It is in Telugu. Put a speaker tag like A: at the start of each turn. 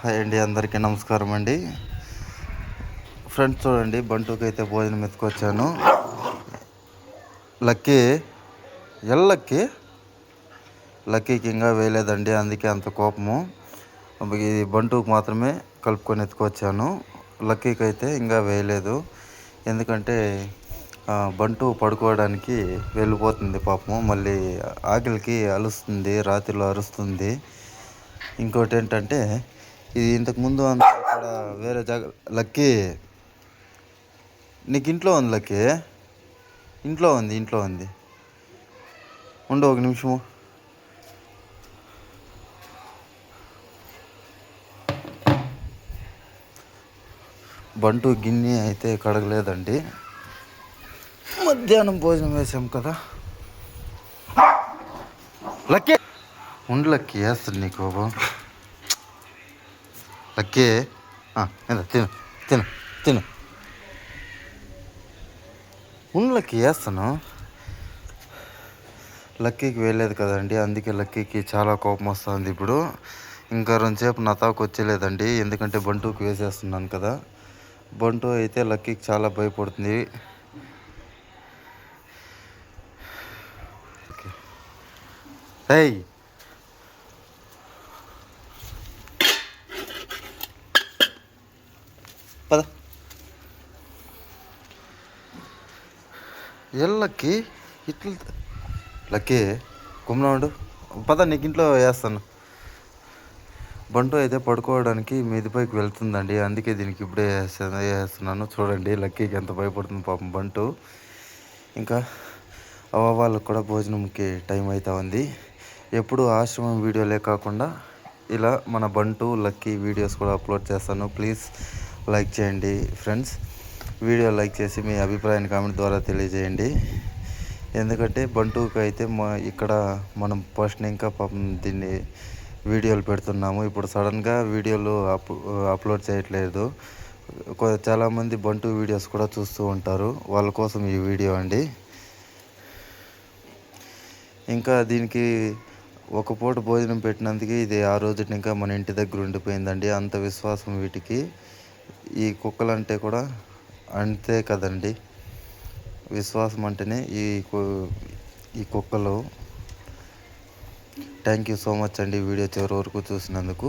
A: హాయ్ అండి, అందరికీ నమస్కారం అండి. ఫ్రెండ్స్ చూడండి, బంటుకి అయితే భోజనం ఎత్తుకొచ్చాను. లక్కీ ఎల్లక్కి లక్కీకి ఇంకా వేయలేదండి, అందుకే అంత కోపము. ఇది బంటుకు మాత్రమే కలుపుకొని ఎత్తుకొచ్చాను. లక్కీకి అయితే ఇంకా వేయలేదు, ఎందుకంటే బంటు పడుకోవడానికి వెళ్ళిపోతుంది పాపము. మళ్ళీ ఆకలికి అలుస్తుంది, రాత్రిలో అరుస్తుంది. ఇంకోటి ఏంటంటే, ఇది ఇంతకుముందు అంతా ఇక్కడ వేరే లక్కీ నీకు ఇంట్లో ఉంది. లక్కీ ఇంట్లో ఉంది. ఉండు ఒక నిమిషము. బంటు గిన్నె అయితే కడగలేదండి, మధ్యాహ్నం భోజనం వేసాం కదా. లక్కీ ఉండు, లక్కీ వేస్తుంది నీకు బాబు. లక్కీ తిను తిను తిను. ఉండు లక్కీ, వేస్తాను. లక్కీకి వెళ్ళలేదు కదండి, అందుకే లక్కీకి చాలా కోపం వస్తుంది ఇప్పుడు. ఇంకా రెండుసేపు నా తాకు వచ్చేలేదండి, ఎందుకంటే బంటుకి వేసేస్తున్నాను కదా. బంటు అయితే లక్కీకి చాలా భయపడుతుంది. ఏయ్ పద, లక్కీ ఇట్లా. లక్కీ కుమ్మన ఉండు, పద నీకు ఇంట్లో వేస్తాను. బంటు అయితే పడుకోవడానికి మీదిపైకి వెళ్తుందండి, అందుకే దీనికి ఇప్పుడే వేస్తున్నాను. చూడండి లక్కీకి ఎంత భయపడుతుంది పాపం బంటు. ఇంకా వాళ్ళకు కూడా భోజనంకి టైం అవుతా ఉంది. ఎప్పుడు ఆశ్రమం వీడియోలే కాకుండా ఇలా మన బంటు లక్కీ వీడియోస్ కూడా అప్లోడ్ చేస్తాను. ప్లీజ్ లైక్ చేయండి ఫ్రెండ్స్. వీడియో లైక్ చేసి మీ అభిప్రాయాన్ని కామెంట్ ద్వారా తెలియజేయండి. ఎందుకంటే బంటుకి అయితే ఇక్కడ మనం ఫస్ట్ ఇంకా పాపం దీన్ని వీడియోలు పెడుతున్నాము. ఇప్పుడు సడన్గా వీడియోలు అప్లోడ్ చేయట్లేదు. చాలామంది బంటు వీడియోస్ కూడా చూస్తూ ఉంటారు, వాళ్ళ కోసం ఈ వీడియో అండి. ఇంకా దీనికి ఒక పూట భోజనం పెట్టినందుకు ఇది ఆ రోజున ఇంకా మన ఇంటి దగ్గర ఉండిపోయిందండి. అంత విశ్వాసం వీటికి. ఈ కుక్కలంటే కూడా అంతే కదండి, విశ్వాసం అంటేనే ఈ కుక్కలు. థ్యాంక్ యూ సో మచ్ అండి వీడియో చివరి వరకు చూసినందుకు.